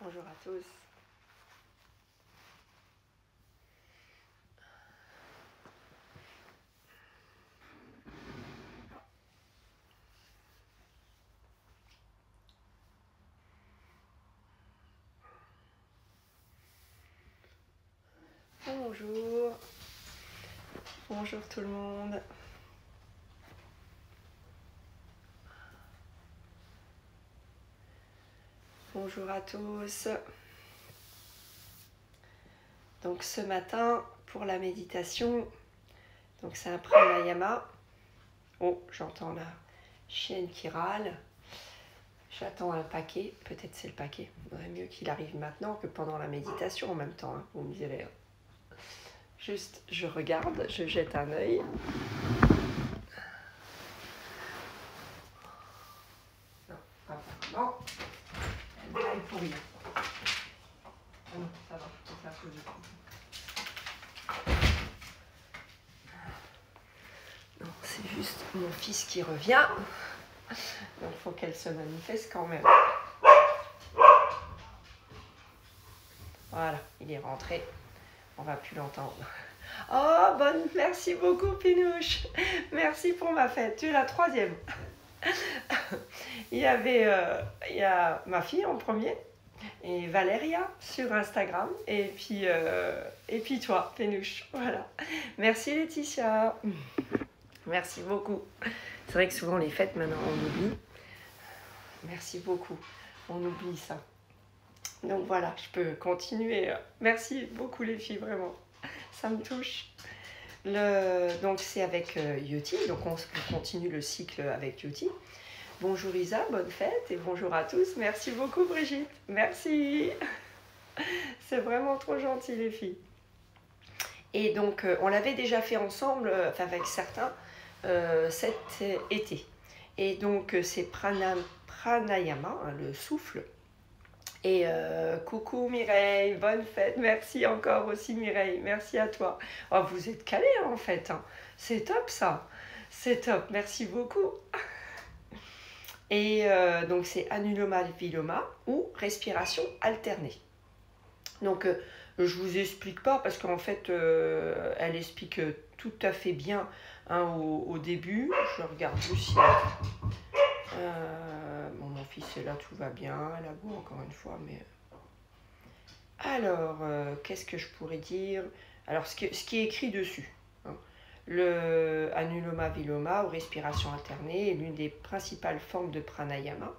Bonjour à tous. Bonjour. Bonjour tout le monde. Bonjour à tous. Donc ce matin, pour la méditation, donc c'est un pranayama. Oh, j'entends la chienne qui râle. J'attends un paquet. Peut-être c'est le paquet. Il vaudrait mieux qu'il arrive maintenant que pendant la méditation en même temps, hein, vous me direz. Juste, je regarde, je jette un œil. Non, apparemment, elle braille pour rien. Ah non, ça va, c'est à cause du coup. Non, c'est juste mon fils qui revient. Donc il faut qu'elle se manifeste quand même. Voilà, il est rentré. On va plus l'entendre. Oh, bonne, merci beaucoup Pinouche. Merci pour ma fête. Tu es la 3e. Il y a ma fille en premier et Valéria sur Instagram et puis toi, Pinouche. Voilà. Merci Laetitia. Merci beaucoup. C'est vrai que souvent les fêtes maintenant on oublie. Merci beaucoup. On oublie ça. Donc voilà, je peux continuer. Merci beaucoup les filles, vraiment. Ça me touche. Donc c'est avec Yoti, donc on continue le cycle avec Yoti. Bonjour Isa, bonne fête et bonjour à tous. Merci beaucoup Brigitte. Merci. C'est vraiment trop gentil les filles. Et donc on l'avait déjà fait ensemble, enfin avec certains, cet été. Et donc c'est pranayama, hein, le souffle. Et coucou Mireille, bonne fête, merci encore aussi Mireille, merci à toi. Oh, vous êtes calés hein, en fait, hein. C'est top ça, c'est top, merci beaucoup. Et donc c'est Anuloma Viloma ou respiration alternée. Donc je vous explique pas parce qu'en fait elle explique tout à fait bien hein, au début. Je regarde juste si bon, mon fils est là, tout va bien, elle aboie encore une fois, mais... Alors, qu'est-ce que je pourrais dire? Alors, ce qui est écrit dessus, hein, le Anuloma Viloma ou respiration alternée est l'une des principales formes de pranayama.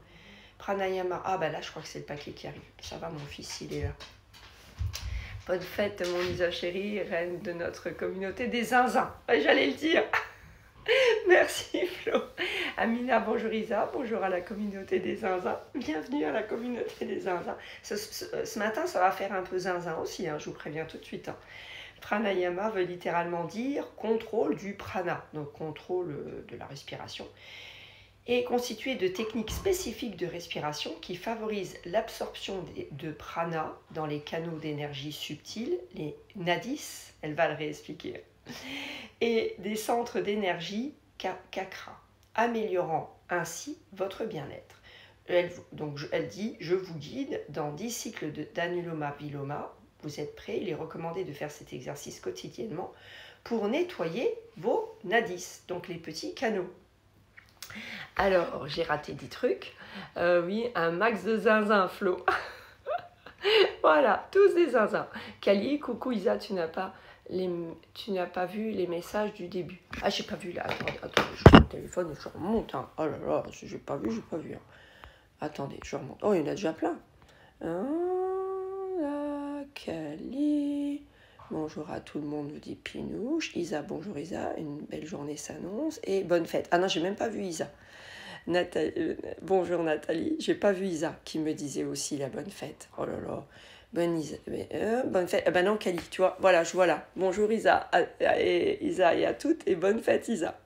Pranayama, ah bah là, je crois que c'est le paquet qui arrive. Ça va, mon fils, il est là. Bonne fête, mon Isa chérie, reine de notre communauté des zinzins. J'allais le dire. Merci Flo. Amina, bonjour Isa, bonjour à la communauté des zinzins. Bienvenue à la communauté des zinzins. Ce matin, ça va faire un peu zinzin aussi, hein, je vous préviens tout de suite. Hein. Pranayama veut littéralement dire contrôle du prana, donc contrôle de la respiration, est constitué de techniques spécifiques de respiration qui favorisent l'absorption de prana dans les canaux d'énergie subtils, les nadis, elle va le réexpliquer, et des centres d'énergie chakra, améliorant ainsi votre bien-être. Elle dit, je vous guide dans 10 cycles d'Anuloma Viloma. Vous êtes prêts? Il est recommandé de faire cet exercice quotidiennement pour nettoyer vos nadis, donc les petits canaux. Alors, j'ai raté des trucs. Oui, un max de zinzin, Flo. Voilà, tous des zinzins. Kali, coucou Isa, tu n'as pas vu les messages du début. Ah, j'ai pas vu là. Attendez, je prends le téléphone et je remonte. Hein. Oh là là, j'ai pas vu. Hein. Attendez, je remonte. Oh, il y en a déjà plein. Ah, Kali. Bonjour à tout le monde, vous dit Pinouche. Isa, bonjour Isa. Une belle journée s'annonce. Et bonne fête. Ah non, j'ai même pas vu Isa. Bonjour Nathalie. J'ai pas vu Isa qui me disait aussi la bonne fête. Oh là là. Bonne fête. Ben non, Kali, tu vois. Voilà, je vois là. Bonjour Isa. Isa et à toutes. Et bonne fête, Isa.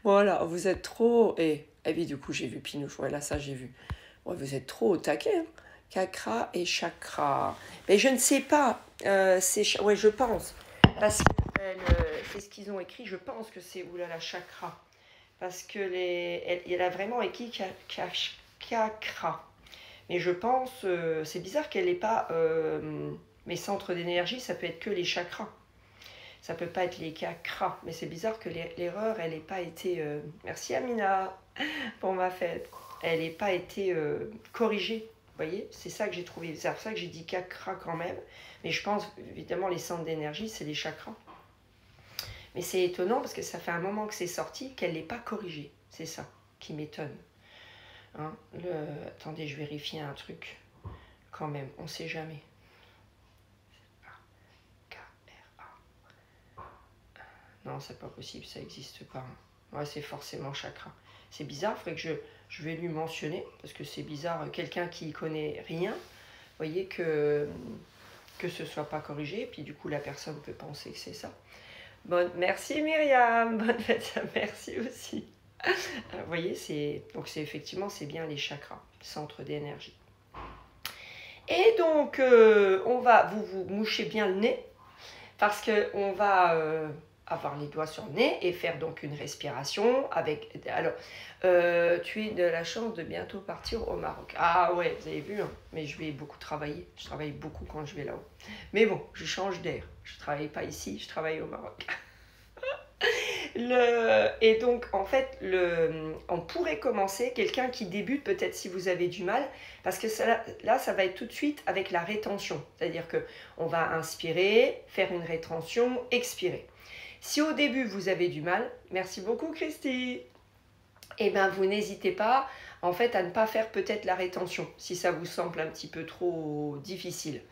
Voilà, vous êtes trop. Et oui, du coup, j'ai vu Pinouche. Voilà, ça, j'ai vu. Ouais, vous êtes trop au taquet. Hein. Chakra et chakra. Mais je ne sais pas. Ouais, je pense. Parce que c'est ce qu'ils ont écrit. Je pense que c'est oulala, chakra. Parce que elle a vraiment écrit chakra. Mais je pense, c'est bizarre qu'elle n'ait pas mes centres d'énergie, ça peut être que les chakras. Ça peut pas être les chakras, mais c'est bizarre que l'erreur, elle n'ait pas été... Merci Amina pour ma fête. Elle n'ait pas été corrigée. Vous voyez, c'est ça que j'ai trouvé. C'est pour ça que j'ai dit chakra quand même. Mais je pense, évidemment, les centres d'énergie, c'est les chakras. Mais c'est étonnant parce que ça fait un moment que c'est sorti qu'elle n'est pas corrigée. C'est ça qui m'étonne. Hein, attendez, je vérifie un truc. Quand même, on ne sait jamais. Non, c'est pas possible, ça n'existe pas. Ouais, c'est forcément chakra. C'est bizarre, il faudrait que je vais lui mentionner, parce que c'est bizarre, quelqu'un qui connaît rien, vous voyez que ce soit pas corrigé, puis du coup la personne peut penser que c'est ça. Merci Myriam, bonne fête, merci aussi. Vous voyez, donc c'est effectivement, c'est bien les chakras, centre d'énergie. Et donc, on va, vous mouchez bien le nez, parce qu'on va... avoir les doigts sur le nez et faire donc une respiration avec... Alors, tu es de la chance de bientôt partir au Maroc. Ah ouais, vous avez vu, hein, mais je vais beaucoup travailler. Je travaille beaucoup quand je vais là-haut. Mais bon, je change d'air. Je ne travaille pas ici, je travaille au Maroc. Et donc, en fait, on pourrait commencer, quelqu'un qui débute, peut-être si vous avez du mal, parce que là, ça va être tout de suite avec la rétention. C'est-à-dire qu'on va inspirer, faire une rétention, expirer. Si au début vous avez du mal, merci beaucoup Christy, eh bien vous n'hésitez pas en fait à ne pas faire peut-être la rétention, si ça vous semble un petit peu trop difficile.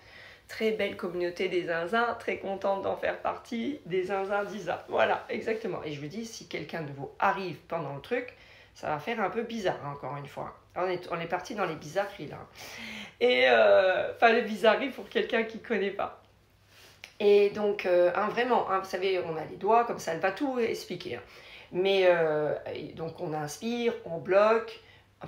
Très belle communauté des zinzins, très contente d'en faire partie, des zinzins d'Isa. Voilà, exactement. Et je vous dis, si quelqu'un de vous arrive pendant le truc, ça va faire un peu bizarre, hein, encore une fois. On est parti dans les bizarreries là. Et enfin les bizarreries pour quelqu'un qui ne connaît pas. Et donc, vraiment, hein, vous savez, on a les doigts, comme ça, elle va tout expliquer. Hein. Mais, donc, on inspire, on bloque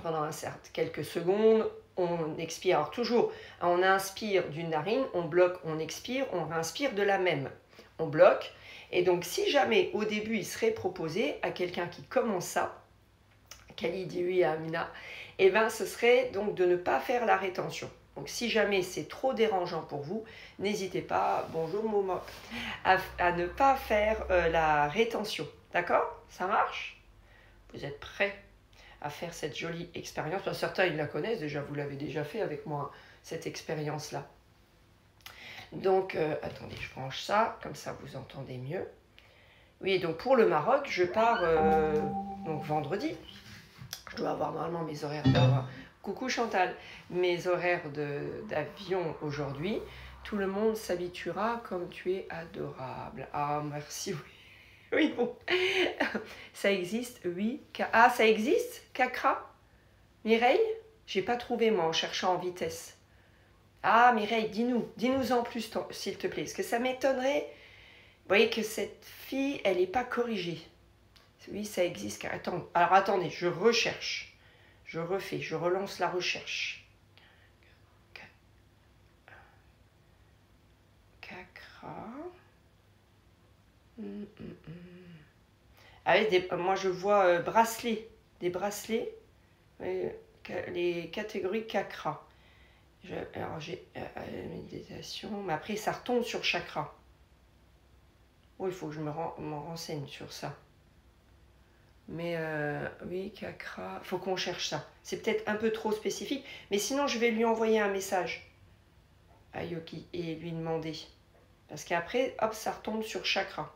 pendant quelques secondes, on expire. Alors, toujours, on inspire d'une narine, on bloque, on expire, on réinspire de la même. On bloque. Et donc, si jamais, au début, il serait proposé à quelqu'un qui commence ça, Khalid, oui, Amina, eh bien, ce serait donc de ne pas faire la rétention. Donc, si jamais c'est trop dérangeant pour vous, n'hésitez pas, bonjour Momo, à ne pas faire la rétention. D'accord? Ça marche? Vous êtes prêts à faire cette jolie expérience? Enfin, certains, ils la connaissent déjà, vous l'avez déjà fait avec moi, cette expérience-là. Donc, attendez, je branche ça, comme ça vous entendez mieux. Oui, donc pour le Maroc, je pars donc vendredi. Je dois avoir normalement mes horaires d'avoir... Coucou Chantal, mes horaires d'avion aujourd'hui. Tout le monde s'habituera comme tu es adorable. Ah, merci, oui. Oui, bon. Ça existe, oui. Ah, ça existe, Cacra? Mireille? J'ai pas trouvé, moi, en cherchant en vitesse. Ah, Mireille, dis-nous en plus, s'il te plaît. Parce que ça m'étonnerait. Vous voyez que cette fille, elle n'est pas corrigée. Oui, ça existe. Alors, attendez, je recherche. Je refais, je relance la recherche. Cacra. Ah oui, moi je vois bracelets. Des bracelets. Les catégories Cacra. Alors j'ai méditation. Mais après ça retombe sur chakra. Oh, il faut que je me renseigne sur ça. Mais oui, Cacra, il faut qu'on cherche ça. C'est peut-être un peu trop spécifique, mais sinon je vais lui envoyer un message à Yoki et lui demander. Parce qu'après, hop, ça retombe sur chakra.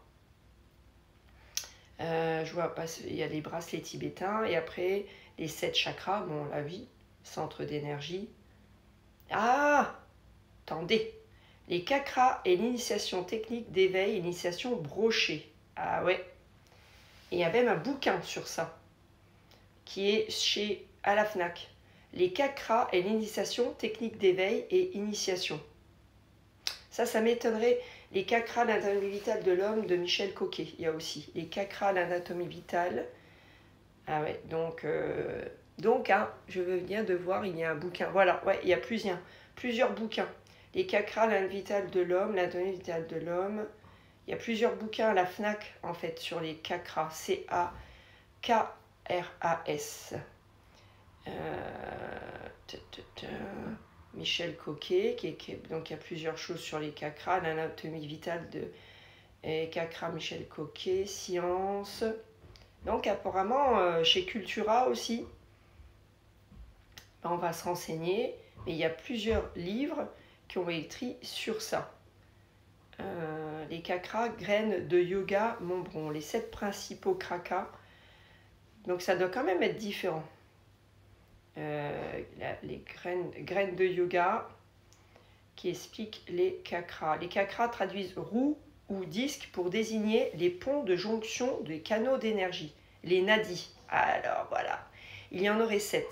Je vois, il y a les bracelets tibétains et après les 7 chakras, bon, la vie, centre d'énergie. Ah, attendez, les chakras et l'initiation technique d'éveil, initiation brochée. Ah ouais. Et il y a même un bouquin sur ça, qui est à la FNAC. Les chakras et l'initiation, technique d'éveil et initiation. Ça m'étonnerait. Les chakras, l'anatomie vitale de l'homme de Michel Coquet. Il y a aussi les chakras, l'anatomie vitale. Ah ouais, donc hein, je viens de voir, il y a un bouquin. Voilà, ouais, il y a plusieurs bouquins. Les chakras, l'anatomie vitale de l'homme, l'anatomie vitale de l'homme. Il y a plusieurs bouquins à la FNAC, en fait, sur les chakras. C-A-K-R-A-S. Michel Coquet, donc il y a plusieurs choses sur les chakras, l'anatomie vitale de chakras Michel Coquet, science. Donc apparemment chez Cultura aussi, on va se renseigner, mais il y a plusieurs livres qui ont été écrits sur ça. Les chakras, graines de yoga, Montbron, les 7 principaux chakras. Donc ça doit quand même être différent. Les graines de yoga qui expliquent les chakras. Les chakras traduisent roue ou disque pour désigner les ponts de jonction des canaux d'énergie, les nadis. Alors voilà, il y en aurait 7.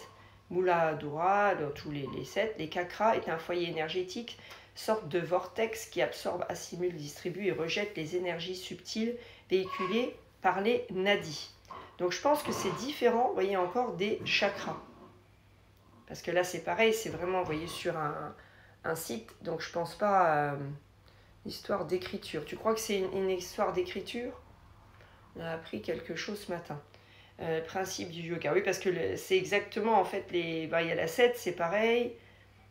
Mooladhara, dans tous les 7, les chakras est un foyer énergétique, sorte de vortex qui absorbe, assimile, distribue et rejette les énergies subtiles véhiculées par les nadis. Donc je pense que c'est différent, vous voyez, encore des chakras. Parce que là c'est pareil, c'est vraiment, vous voyez, sur un site, donc je pense pas à histoire d'écriture. Tu crois que c'est une histoire d'écriture? On a appris quelque chose ce matin. Le principe du yoga, oui, parce que c'est exactement, en fait, il y a la 7, c'est pareil,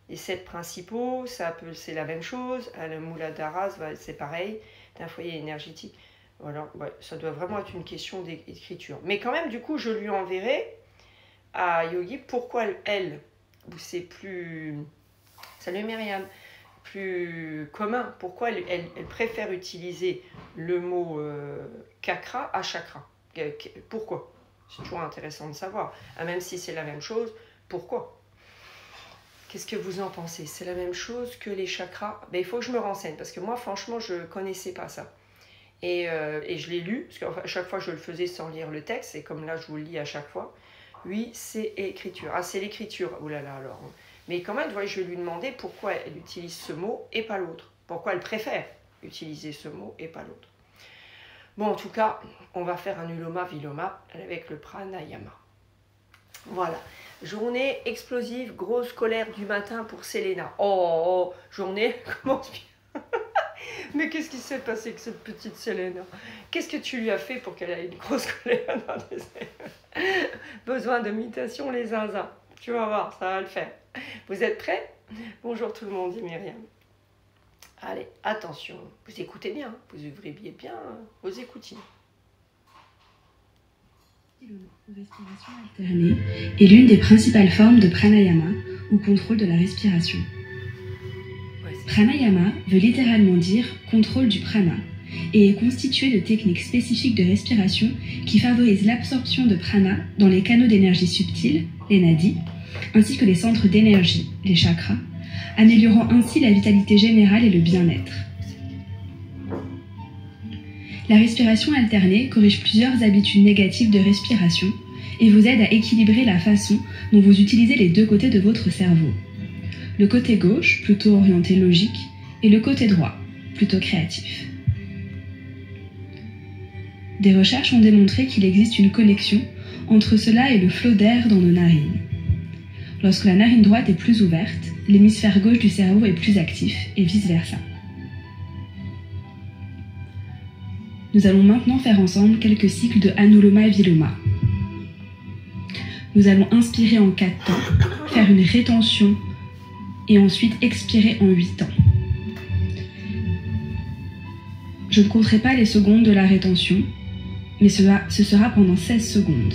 les 7 principaux, c'est la même chose, le Mooladhara, c'est pareil, c'est un foyer énergétique. Voilà, ouais, ça doit vraiment être une question d'écriture. Mais quand même, du coup, je lui enverrai à Yogi pourquoi elle, où c'est plus... Salut Myriam, plus commun, pourquoi elle préfère utiliser le mot chakra à chakra. Pourquoi? C'est toujours intéressant de savoir. Même si c'est la même chose, pourquoi? Qu'est-ce que vous en pensez? C'est la même chose que les chakras? Il faut que je me renseigne, parce que moi, franchement, je ne connaissais pas ça. Et je l'ai lu, parce qu'à chaque fois, je le faisais sans lire le texte, et comme là, je vous le lis à chaque fois. Oui, c'est écriture. Ah, c'est l'écriture. Ouh là là, alors. Mais quand même, je vais lui demander pourquoi elle utilise ce mot et pas l'autre. Pourquoi elle préfère utiliser ce mot et pas l'autre. Bon, en tout cas, on va faire un Anuloma Viloma avec le pranayama. Voilà. Journée explosive, grosse colère du matin pour Selena. Oh, journée commence bien. Mais qu'est-ce qui s'est passé avec cette petite Selena? Qu'est-ce que tu lui as fait pour qu'elle ait une grosse colère? Besoin de méditation, les zinzins. Tu vas voir, ça va le faire. Vous êtes prêts? Bonjour tout le monde, dit Myriam. Allez, attention, vous écoutez bien, vous ouvrez bien vos écoutines. Respiration alternée est l'une des principales formes de pranayama ou contrôle de la respiration. Pranayama veut littéralement dire contrôle du prana et est constitué de techniques spécifiques de respiration qui favorisent l'absorption de prana dans les canaux d'énergie subtils, les nadis, ainsi que les centres d'énergie, les chakras, améliorant ainsi la vitalité générale et le bien-être. La respiration alternée corrige plusieurs habitudes négatives de respiration et vous aide à équilibrer la façon dont vous utilisez les deux côtés de votre cerveau. Le côté gauche, plutôt orienté logique, et le côté droit, plutôt créatif. Des recherches ont démontré qu'il existe une connexion entre cela et le flot d'air dans nos narines. Lorsque la narine droite est plus ouverte, l'hémisphère gauche du cerveau est plus actif et vice-versa. Nous allons maintenant faire ensemble quelques cycles de Anuloma Viloma. Nous allons inspirer en 4 temps, faire une rétention et ensuite expirer en 8 temps. Je ne compterai pas les secondes de la rétention, mais ce sera pendant 16 secondes.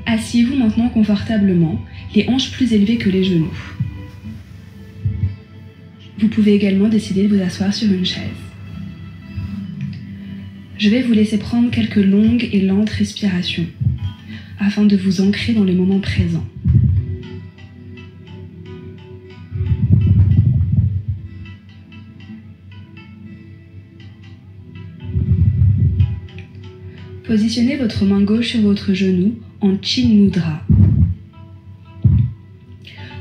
Asseyez-vous maintenant confortablement, les hanches plus élevées que les genoux. Vous pouvez également décider de vous asseoir sur une chaise. Je vais vous laisser prendre quelques longues et lentes respirations, afin de vous ancrer dans le moment présent. Positionnez votre main gauche sur votre genou en Chin Mudra.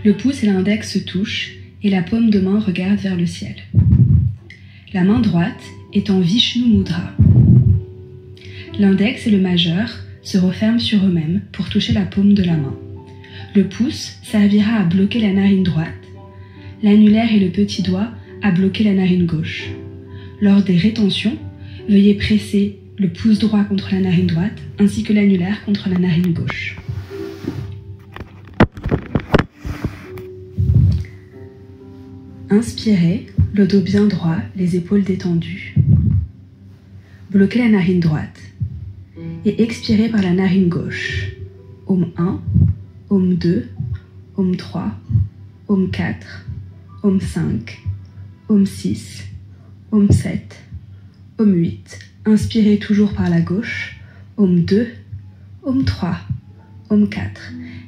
Le pouce et l'index se touchent et la paume de main regarde vers le ciel. La main droite est en Vishnu Mudra. L'index et le majeur se referment sur eux-mêmes pour toucher la paume de la main. Le pouce servira à bloquer la narine droite, l'annulaire et le petit doigt à bloquer la narine gauche. Lors des rétentions, veuillez presser le pouce droit contre la narine droite ainsi que l'annulaire contre la narine gauche. Inspirez, le dos bien droit, les épaules détendues. Bloquez la narine droite et expirez par la narine gauche. Om 1, Om 2, Om 3, Om 4, Om 5, Om 6, Om 7, Om 8. Inspirez toujours par la gauche. Om 2, Om 3, Om 4.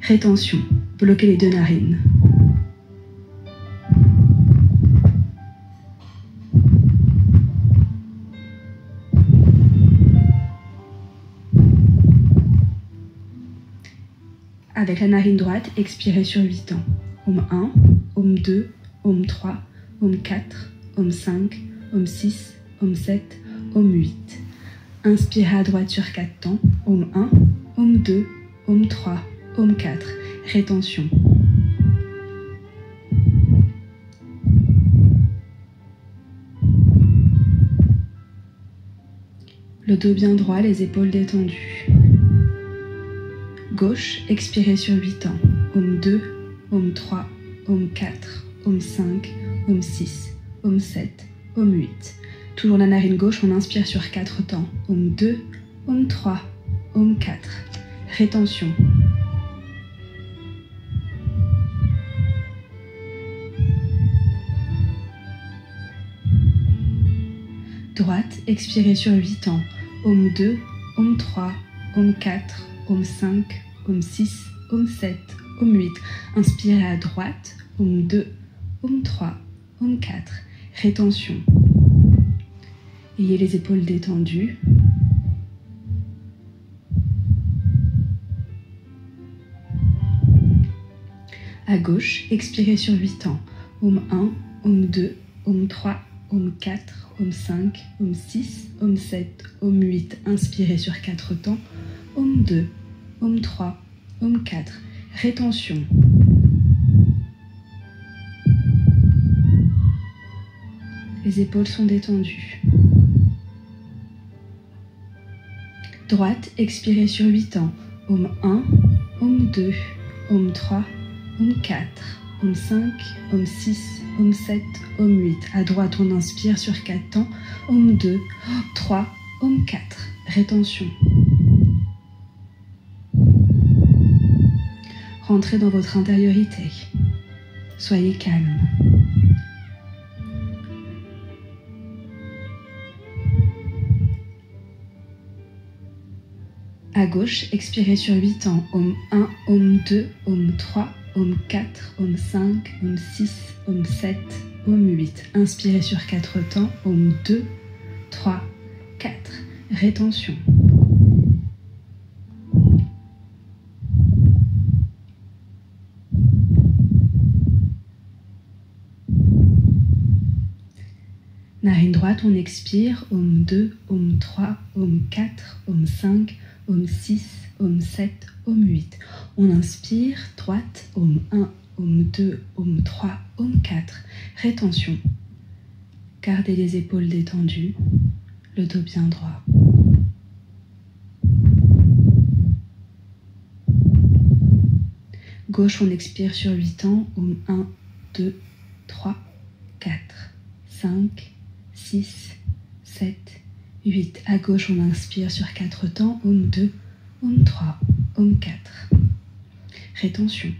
Rétention. Bloquez les deux narines. Avec la narine droite, expirez sur 8 temps. Om 1, Om 2, Om 3, Om 4, Om 5, Om 6, Om 7, Om 8. Inspirez à droite sur 4 temps. Om 1, Om 2, Om 3, Om 4. Rétention. Le dos bien droit, les épaules détendues. Gauche, expirez sur 8 temps. Om 2, Om 3, Om 4, Om 5, Om 6, Om 7, Om 8. Toujours la narine gauche, on inspire sur 4 temps. Om 2, Om 3, Om 4. Rétention. Droite, expirez sur 8 temps. Om 2, Om 3, Om 4, Om 5, Om 6, Om 7, Om 8. Inspirez à droite. Om 2, Om 3, Om 4. Rétention. Ayez les épaules détendues. À gauche, expirez sur 8 temps. Om 1, Om 2, Om 3, Om 4, Om 5, Om 6, Om 7, Om 8. Inspirez sur 4 temps. Om 2, Om 3, Om 4. Rétention. Les épaules sont détendues. Droite, expirez sur 8 temps. Om 1, Om 2, Om 3, Om 4, Om 5, Om 6, Om 7, Om 8. À droite, on inspire sur 4 temps. Om 2, 3, Om 4. Rétention. Rentrez dans votre intériorité. Soyez calme. À gauche, expirez sur 8 temps. Om 1, Om 2, Om 3, Om 4, Om 5, Om 6, Om 7, Om 8. Inspirez sur 4 temps. Om 2, 3, 4. Rétention. Narine droite, on expire. Om 2, Om 3, Om 4, Om 5, Om 6, Om 7, Om 8. On inspire, droite, Om 1, Om 2, Om 3, Om 4. Rétention. Gardez les épaules détendues, le dos bien droit. Gauche, on expire sur 8 temps. Om 1, 2, 3, 4, 5, 6, 7, 8. À gauche, on inspire sur 4 temps. Om 2, Om 3, Om 4. Rétention.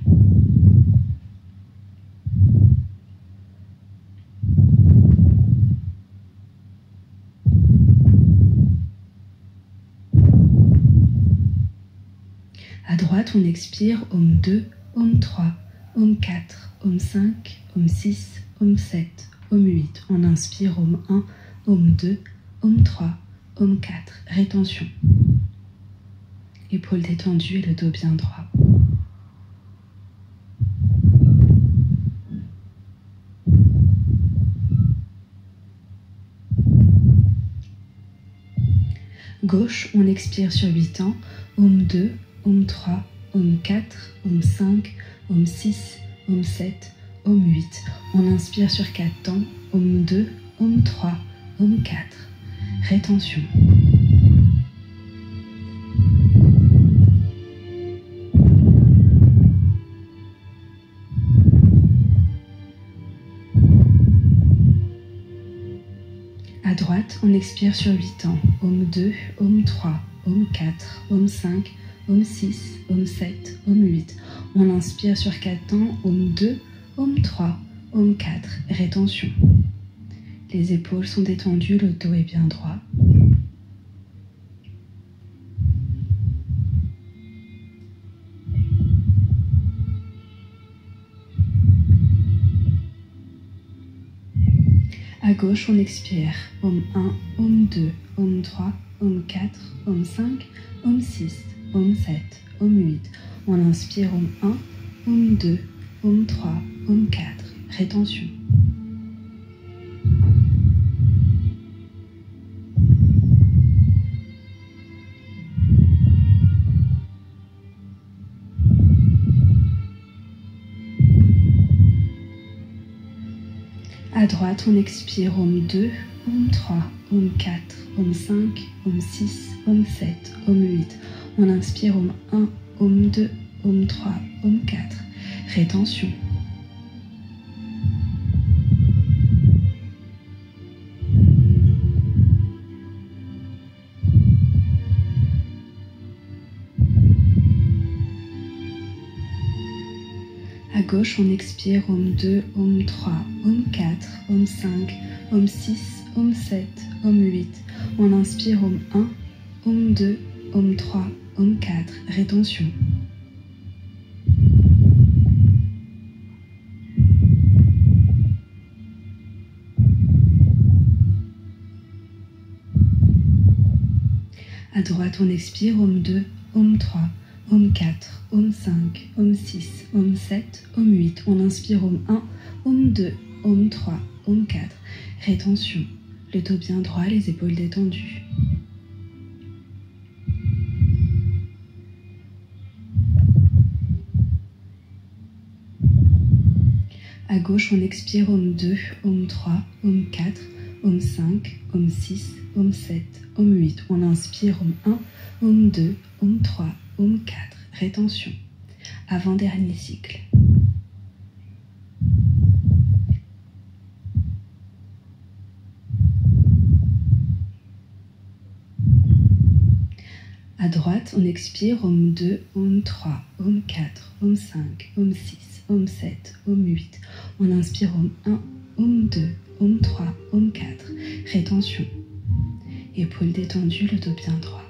À droite, on expire. Om 2, Om 3, Om 4, Om 5, Om 6, Om 7, Om 8. On inspire. Om 1, Om 2, Om 3, Om 4. Rétention. Épaules détendues et le dos bien droit. Gauche, on expire sur 8 temps. Om 2, Om 3, Om 4, Om 5, Om 6, Om 7, Om 8. On inspire sur 4 temps. Om 2, Om 3, Om 4. Rétention. droite, on expire sur 8 temps. Om 2, Om 3, Om 4, Om 5, Om 6, Om 7, Om 8. On inspire sur 4 temps. Om 2, Om 3, Om 4. Rétention. Les épaules sont détendues, le dos est bien droit. À gauche, on expire. Om 1, Om 2, Om 3, Om 4, Om 5, Om 6, Om 7, Om 8. On inspire. Om 1, Om 2, Om 3, Om 4. Rétention. À droite, on expire. Om 2, Om 3, Om 4, Om 5, Om 6, Om 7, Om 8. On inspire. Om 1, Om 2, Om 3, Om 4. Rétention. À gauche, on expire. Om 2, Om 3, Om 4, Om 5, Om 6, Om 7, Om 8. On inspire. Om 1, Om 2, Om 3, Om 4. Rétention. À droite, on expire. Om 2, Om 3, Om 4, Om 5, Om 6, Om 7, Om 8. On inspire. Om 1, Om 2, Om 3, Om 4. Rétention. Le dos bien droit, les épaules détendues. À gauche, on expire. Om 2, Om 3, Om 4, Om 5, Om 6, Om 7, Om 8. On inspire. Om 1, Om 2, Om 3, Om 4. Rétention. Avant-dernier cycle. À droite, on expire. Om 2, Om 3, Om 4, Om 5, Om 6, Om 7, Om 8. On inspire. Om 1, Om 2, Om 3, Om 4. Rétention. Épaules détendues, le dos bien droit.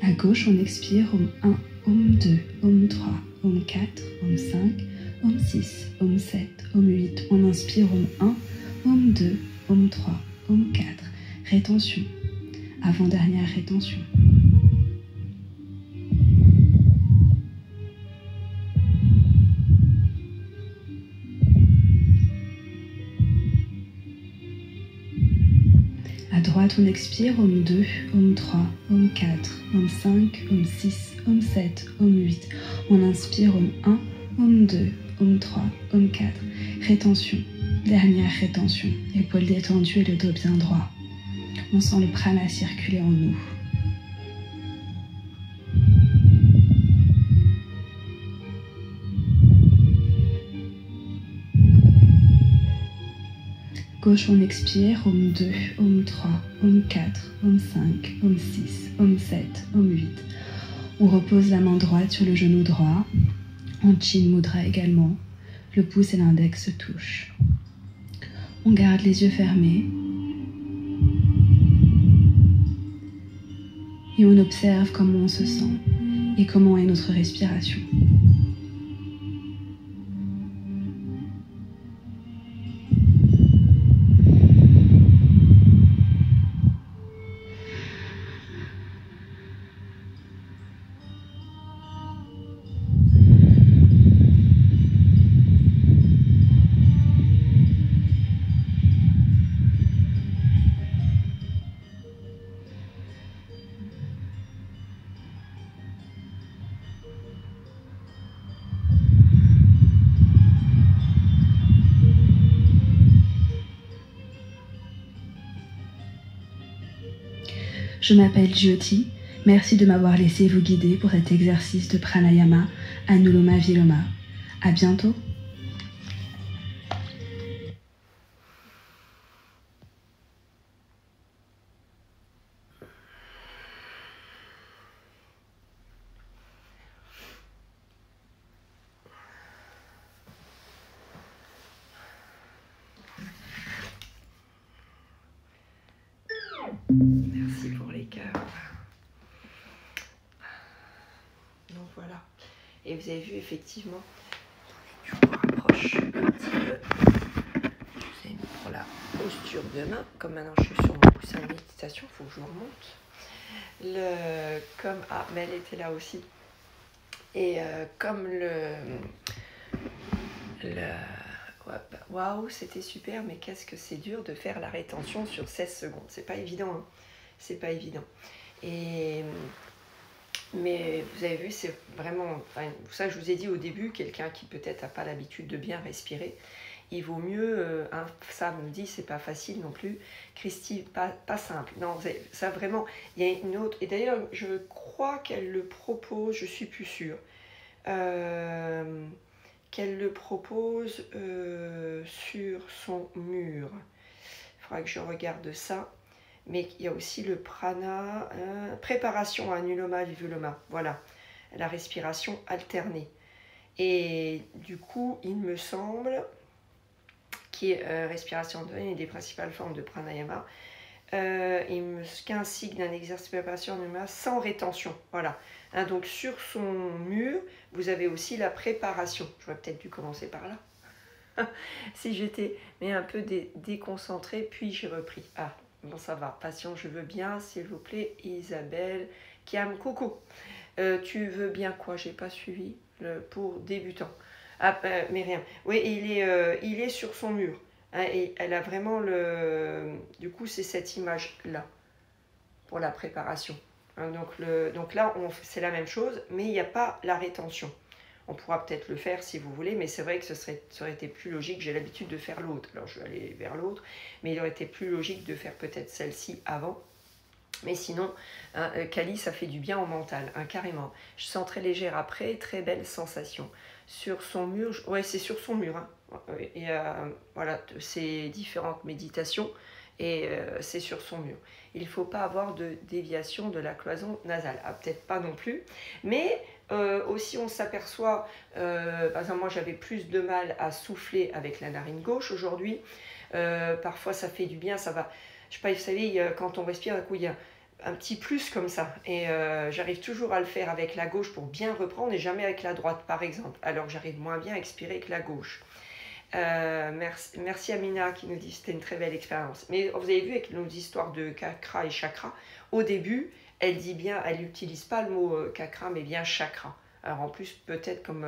À gauche, on expire. Om 1, Om 2, Om 3, Om 4, Om 5, Om 6, Om 7, Om 8. On inspire. Om 1, Om 2, Om 3, Om 4. Rétention. Avant-dernière rétention. À droite, on expire. Om 2, Om 3, Om 4, Om 5, Om 6, Om 7, Om 8. On inspire. Om 1, Om 2, Om 3, Om 4. Rétention. Dernière rétention. Épaules détendues et le dos bien droit. On sent le prana circuler en nous. Gauche, on expire. Om 2, Om 3, Om 4, Om 5, Om 6, Om 7, Om 8. On repose la main droite sur le genou droit. En Chin Mudra également. Le pouce et l'index se touchent. On garde les yeux fermés. Et on observe comment on se sent et comment est notre respiration. Je m'appelle Jyoti, Merci de m'avoir laissé vous guider pour cet exercice de pranayama Anuloma Viloma. À bientôt. Merci pour les cœurs. Donc voilà. Et vous avez vu effectivement, je vous rapproche un petit peu. Je vous ai mis pour la posture de main. Comme maintenant je suis sur mon coussin de méditation, il faut que je vous remonte. Mais elle était là aussi. Et waouh, c'était super, mais qu'est-ce que c'est dur de faire la rétention sur 16 secondes. C'est pas évident, hein. C'est pas évident. Mais vous avez vu, c'est vraiment... ça, je vous ai dit au début, quelqu'un qui peut-être n'a pas l'habitude de bien respirer, il vaut mieux... ça me dit, c'est pas facile non plus. Christy, pas simple. Non, ça vraiment... Il y a une autre... Et d'ailleurs, je crois qu'elle le propose, je suis plus sûre. Qu'elle le propose sur son mur. Il faudra que je regarde ça. Mais il y a aussi le prana, préparation à Anuloma Viloma. Voilà, la respiration alternée. Et du coup, il me semble qu'est respiration alternée, une des principales formes de pranayama, qu'un cycle d'un exercice de préparation Anuloma sans rétention. Voilà. Hein, donc sur son mur, vous avez aussi la préparation. J'aurais peut-être dû commencer par là. Si j'étais un peu déconcentrée, puis j'ai repris. Ah, bon, ça va. Patient, je veux bien, s'il vous plaît. Isabelle, Kiam, coucou. Tu veux bien quoi? J'ai pas suivi pour débutant. Ah, Myriam. Oui, il est sur son mur. Hein, et elle a vraiment le... Du coup, c'est cette image-là pour la préparation. Hein, donc là, c'est la même chose, mais il n'y a pas la rétention. On pourra peut-être le faire si vous voulez, mais c'est vrai que ça aurait été plus logique. J'ai l'habitude de faire l'autre. Alors, je vais aller vers l'autre, mais il aurait été plus logique de faire peut-être celle-ci avant. Mais sinon, hein, Kali, ça fait du bien au mental, hein, carrément. Je sens très légère après, très belle sensation. Sur son mur, ouais, c'est sur son mur. Hein. Et voilà, ces différentes méditations, et c'est sur son mur. Il ne faut pas avoir de déviation de la cloison nasale. Ah, peut-être pas non plus, mais aussi on s'aperçoit, par exemple, moi j'avais plus de mal à souffler avec la narine gauche aujourd'hui. Parfois ça fait du bien, ça va. Je sais pas, vous savez, quand on respire, d'un coup il y a un petit plus comme ça. Et j'arrive toujours à le faire avec la gauche pour bien reprendre et jamais avec la droite, par exemple. Alors que j'arrive moins bien à expirer avec la gauche. Merci Amina qui nous dit que c'était une très belle expérience. Mais vous avez vu avec nos histoires de chakra et chakra, au début, elle dit bien, elle n'utilise pas le mot chakra, mais bien chakra. Alors en plus, peut-être comme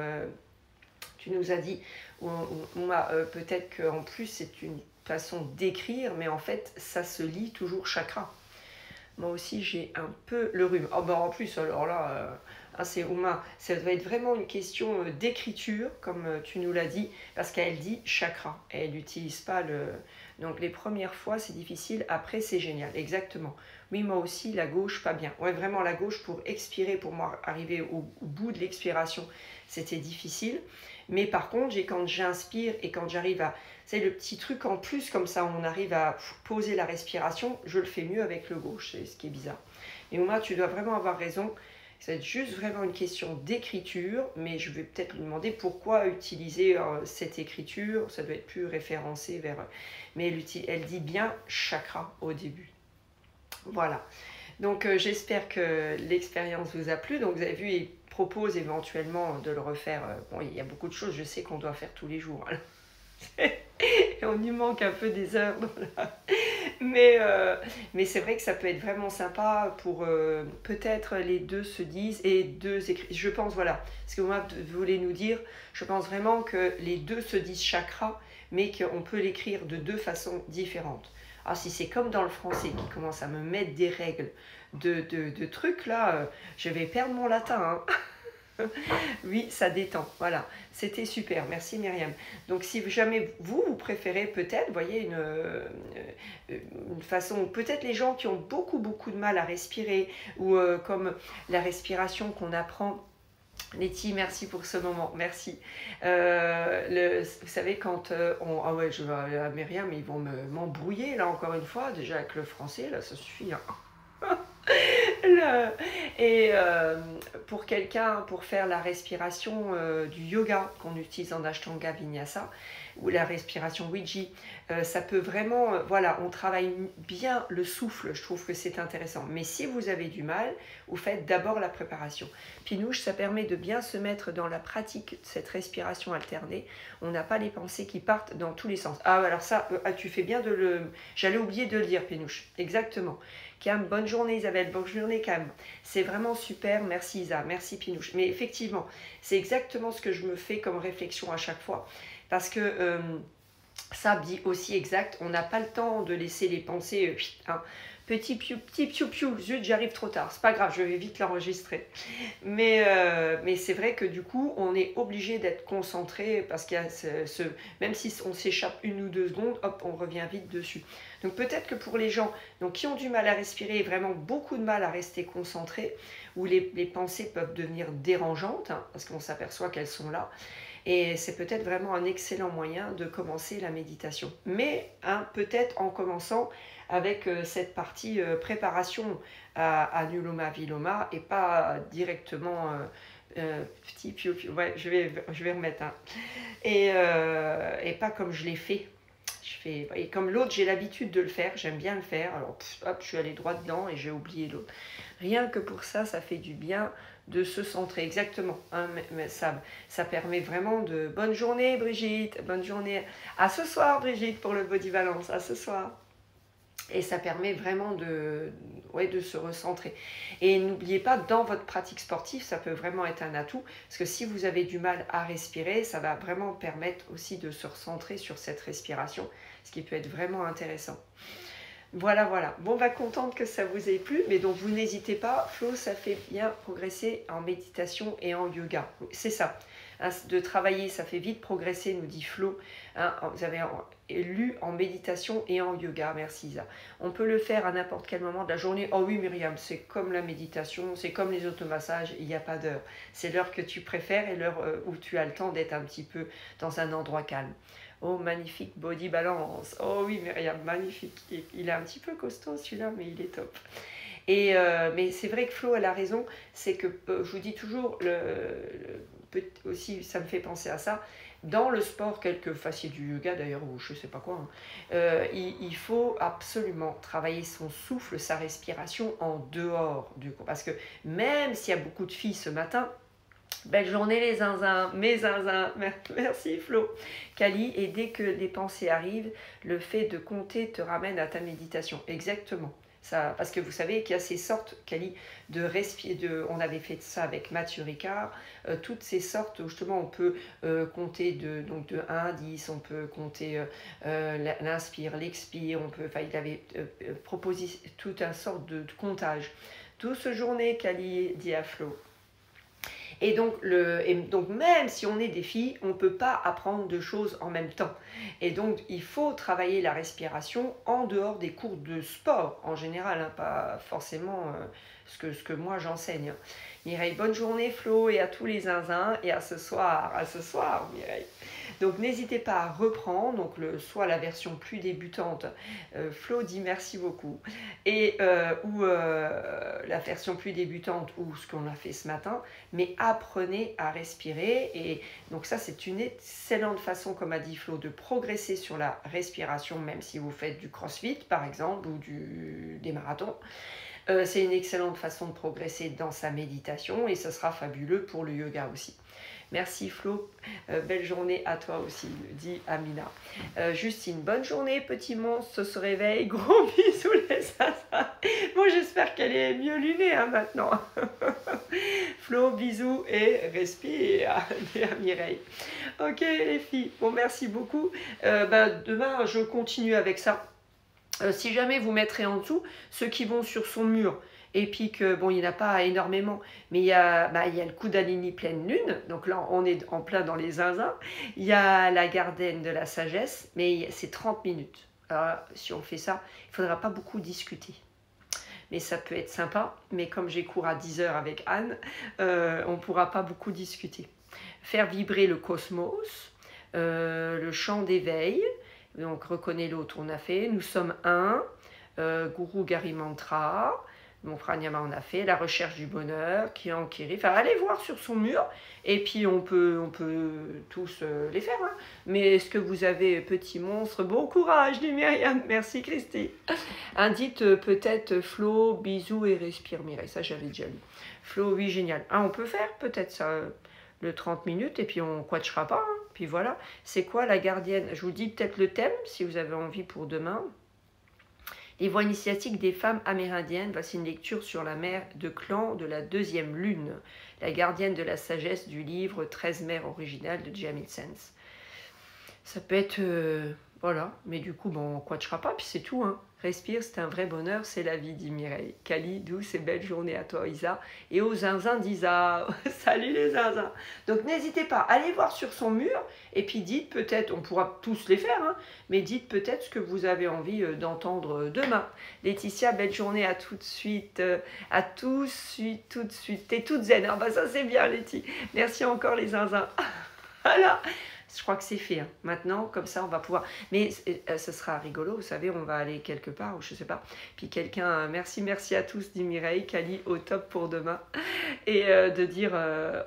tu nous as dit, peut-être qu'en plus c'est une façon d'écrire, mais en fait, ça se lit toujours chakra. Moi aussi, j'ai un peu le rhume. Oh, ben en plus, alors là, c'est Ouma, ça doit être vraiment une question d'écriture, comme tu nous l'as dit, parce qu'elle dit chakra. Elle n'utilise pas le... Donc les premières fois, c'est difficile, après, c'est génial. Exactement. Oui, moi aussi, la gauche, pas bien. Ouais, vraiment, la gauche, pour expirer, pour moi, arriver au bout de l'expiration, c'était difficile. Mais par contre, quand j'inspire et quand j'arrive à... C'est le petit truc en plus, comme ça, on arrive à poser la respiration, je le fais mieux avec le gauche, c'est ce qui est bizarre. Mais Ouma, tu dois vraiment avoir raison, c'est juste vraiment une question d'écriture, mais je vais peut-être lui demander pourquoi utiliser cette écriture, ça doit être plus référencé vers... Mais elle dit bien chakra au début. Voilà. Donc j'espère que l'expérience vous a plu. Donc vous avez vu, il propose éventuellement de le refaire. Bon, il y a beaucoup de choses, je sais qu'on doit faire tous les jours. Et on y manque un peu des heures. Mais c'est vrai que ça peut être vraiment sympa pour peut-être les deux se disent et deux écrits. Je pense, voilà, ce que vous voulez nous dire, je pense vraiment que les deux se disent chakra, mais qu'on peut l'écrire de deux façons différentes. Ah, si c'est comme dans le français qui commence à me mettre des règles de trucs là, je vais perdre mon latin. Hein. Oui, ça détend. Voilà, c'était super. Merci Myriam. Donc si jamais vous préférez peut-être, vous voyez, une façon, peut-être les gens qui ont beaucoup de mal à respirer, ou comme la respiration qu'on apprend. Letty, merci pour ce moment, merci. Vous savez, quand on... Ah ouais, je vais à Myriam, ils vont m'embrouiller, là, encore une fois. Déjà, avec le français, là, ça suffit. Hein. Et pour quelqu'un, pour faire la respiration du yoga qu'on utilise en Ashtanga Vinyasa, ou la respiration Ouija, ça peut vraiment, voilà, on travaille bien le souffle, je trouve que c'est intéressant. Mais si vous avez du mal, vous faites d'abord la préparation. Pinouche, ça permet de bien se mettre dans la pratique de cette respiration alternée. On n'a pas les pensées qui partent dans tous les sens. Ah, alors ça, tu fais bien de le... J'allais oublier de le dire, Pinouche. Exactement. Cam, bonne journée Isabelle, bonne journée Cam. C'est vraiment super, merci Isa, merci Pinouche. Mais effectivement, c'est exactement ce que je me fais comme réflexion à chaque fois. Parce que ça dit aussi exact, on n'a pas le temps de laisser les pensées... Petit piou, zut, j'arrive trop tard. C'est pas grave, je vais vite l'enregistrer. Mais c'est vrai que du coup, on est obligé d'être concentré parce qu'il y a même si on s'échappe 1 ou 2 secondes, hop, on revient vite dessus. Donc peut-être que pour les gens qui ont du mal à respirer et vraiment beaucoup de mal à rester concentrés, où les pensées peuvent devenir dérangeantes, parce qu'on s'aperçoit qu'elles sont là, et c'est peut-être vraiment un excellent moyen de commencer la méditation. Mais peut-être en commençant avec cette partie préparation à Anuloma Viloma et pas directement petit piou piou. Ouais, je vais remettre. Et pas comme je l'ai fait. Et comme l'autre, j'ai l'habitude de le faire, j'aime bien le faire. Alors, hop, je suis allée droit dedans et j'ai oublié l'autre. Rien que pour ça, ça fait du bien de se centrer. Exactement. Mais ça permet vraiment de... Bonne journée, Brigitte. Bonne journée. À ce soir, Brigitte, pour le Body Balance. À ce soir. Et ça permet vraiment de se recentrer. Et n'oubliez pas, dans votre pratique sportive, ça peut vraiment être un atout. Parce que si vous avez du mal à respirer, ça va vraiment permettre aussi de se recentrer sur cette respiration. Ce qui peut être vraiment intéressant. Voilà. Bon, contente que ça vous ait plu. Mais donc, vous n'hésitez pas. Flo, ça fait bien progresser en méditation et en yoga. C'est ça. De travailler, ça fait vite progresser, nous dit Flo. Vous avez lu en méditation et en yoga, merci Isa. On peut le faire à n'importe quel moment de la journée. Oh oui Myriam, c'est comme la méditation, c'est comme les automassages, il n'y a pas d'heure. C'est l'heure que tu préfères et l'heure où tu as le temps d'être un petit peu dans un endroit calme. Oh, magnifique Body Balance. Oh oui Myriam, magnifique. Il est un petit peu costaud celui-là, mais il est top. Mais c'est vrai que Flo, elle a raison, c'est que je vous dis toujours, aussi ça me fait penser à ça, dans le sport, quel que vous fassiez du yoga d'ailleurs, ou je sais pas quoi, il faut absolument travailler son souffle, sa respiration en dehors du coup. Parce que même s'il y a beaucoup de filles ce matin, belle journée les zinzins, mes zinzins, merci Flo. Kali, et dès que les pensées arrivent, le fait de compter te ramène à ta méditation. Exactement. Ça, parce que vous savez qu'il y a ces sortes, Kali, de respirer. On avait fait ça avec Mathieu Ricard. Toutes ces sortes où justement on peut compter de 1 à 10, on peut compter l'inspire, l'expire, il avait proposé toute une sorte de comptage. Douce journée, Kali, dit à Flo. Et donc même si on est des filles, on ne peut pas apprendre 2 choses en même temps. Et donc il faut travailler la respiration en dehors des cours de sport en général, pas forcément ce que moi j'enseigne. Mireille, bonne journée Flo et à tous les zinzins et à ce soir Mireille. Donc n'hésitez pas à reprendre, donc soit la version plus débutante, Flo dit merci beaucoup, ou la version plus débutante ou ce qu'on a fait ce matin, mais apprenez à respirer. Et donc ça c'est une excellente façon, comme a dit Flo, de progresser sur la respiration, même si vous faites du crossfit par exemple ou des marathons. C'est une excellente façon de progresser dans sa méditation et ce sera fabuleux pour le yoga aussi. Merci Flo, belle journée à toi aussi, dit Amina. Justine, bonne journée, petit monstre se réveille, gros bisous les sasas. Bon, j'espère qu'elle est mieux lunée maintenant. Flo, bisous et respire, dit à Mireille. Ok les filles, bon merci beaucoup. Demain je continue avec ça. Si jamais vous mettrez en dessous, ceux qui vont sur son mur, et puis que, bon, il n'y en a pas énormément, mais il y a le Kundalini pleine lune, donc là, on est en plein dans les zinzins. Il y a la Gardienne de la sagesse, mais c'est 30 minutes. Alors, si on fait ça, il ne faudra pas beaucoup discuter. Mais ça peut être sympa, mais comme j'ai cours à 10 heures avec Anne, on ne pourra pas beaucoup discuter. Faire vibrer le cosmos, le chant d'éveil, donc reconnais l'autre, on a fait, nous sommes un, Guru Gari Mantra, mon pranayama on a fait, la recherche du bonheur, Kiankiri, enfin allez voir sur son mur, et puis on peut tous les faire, hein. Mais est-ce que vous avez, petit monstre, bon courage, dit Myriam, merci Christy. Indique peut-être Flo, bisous et respire Mireille, ça j'avais déjà lu. Flo, oui génial, on peut faire peut-être ça, le 30 minutes, et puis on quatchera pas, hein. Puis voilà, c'est quoi la gardienne? Je vous dis peut-être le thème, si vous avez envie pour demain. Les voies initiatiques des femmes amérindiennes. Voici une lecture sur la mère de clan de la deuxième lune, la gardienne de la sagesse du livre 13 mères originales de Jamil Sens. Ça peut être... voilà, mais du coup, bon, on ne quatchera pas, puis c'est tout, hein. Respire, c'est un vrai bonheur, c'est la vie, dit Mireille. Kali, douce et belle journée à toi, Isa. Et aux zinzins d'Isa. Salut les zinzins. Donc n'hésitez pas, allez voir sur son mur, et puis dites peut-être, on pourra tous les faire, hein, mais dites peut-être ce que vous avez envie d'entendre demain. Laetitia, belle journée à tout de suite, à tous, tout de suite. T'es toute zen, ah bah ça c'est bien, Letty. Merci encore les zinzins. Voilà. Je crois que c'est fait. Hein. Maintenant, comme ça, on va pouvoir... Mais ce sera rigolo, vous savez, on va aller quelque part, ou je sais pas. Puis quelqu'un, merci à tous, dit Mireille, Kali, au top pour demain. Et de dire,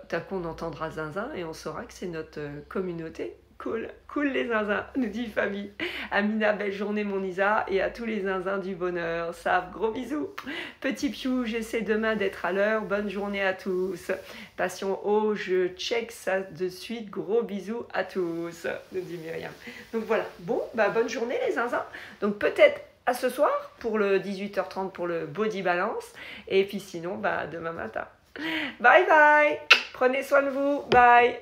d'un coup, on entendra zinzin et on saura que c'est notre communauté. Cool les zinzins, nous dit Fabi. Amina, belle journée mon Isa, et à tous les zinzins du bonheur. Sav, gros bisous. Petit Piou, j'essaie demain d'être à l'heure. Bonne journée à tous. Passion haut, je check ça de suite. Gros bisous à tous, nous dit Myriam. Donc voilà, bon, bonne journée les zinzins. Donc peut-être à ce soir pour le 18h30 pour le body balance, et puis sinon, demain matin. Bye bye, prenez soin de vous, bye.